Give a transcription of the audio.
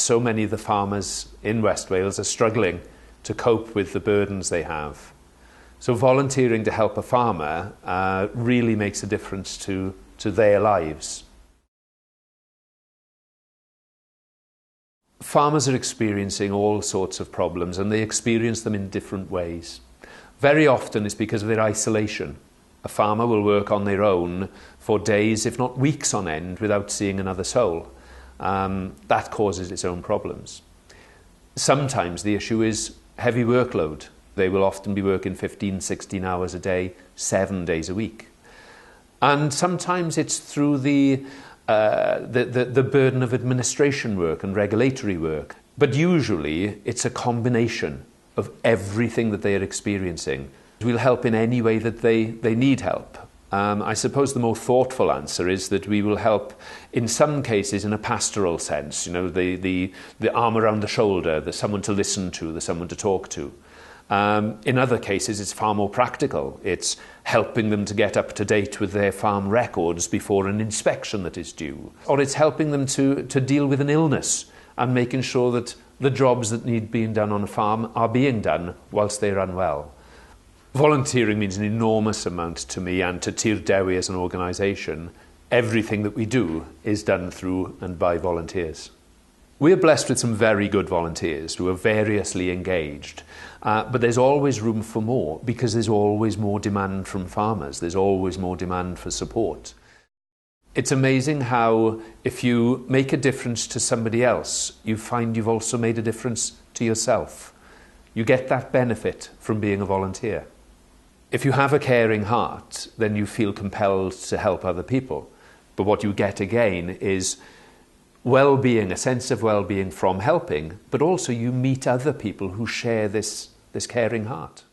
so many of the farmers in West Wales are struggling to cope with the burdens they have. So volunteering to help a farmer really makes a difference to their lives. Farmers are experiencing all sorts of problems, and they experience them in different ways. Very often it's because of their isolation. A farmer will work on their own for days, if not weeks on end, without seeing another soul. That causes its own problems. Sometimes the issue is heavy workload. They will often be working 15, 16 hours a day, 7 days a week. And sometimes it's through the burden of administration work and regulatory work. But usually it's a combination of everything that they are experiencing. We'll help in any way that they need help. I suppose the more thoughtful answer is that we will help in some cases in a pastoral sense, you know, the arm around the shoulder, there's someone to listen to, there's someone to talk to. In other cases it's far more practical. It's helping them to get up to date with their farm records before an inspection that is due. Or it's helping them to deal with an illness and making sure that the jobs that need being done on a farm are being done whilst they're unwell. Volunteering means an enormous amount to me and to Tir Dewi as an organisation. Everything that we do is done through and by volunteers. We are blessed with some very good volunteers who are variously engaged, but there's always room for more because there's always more demand from farmers. There's always more demand for support. It's amazing how if you make a difference to somebody else, you find you've also made a difference to yourself. You get that benefit from being a volunteer. If you have a caring heart, then you feel compelled to help other people. But what you get again is well-being, a sense of well-being from helping, but also you meet other people who share this caring heart.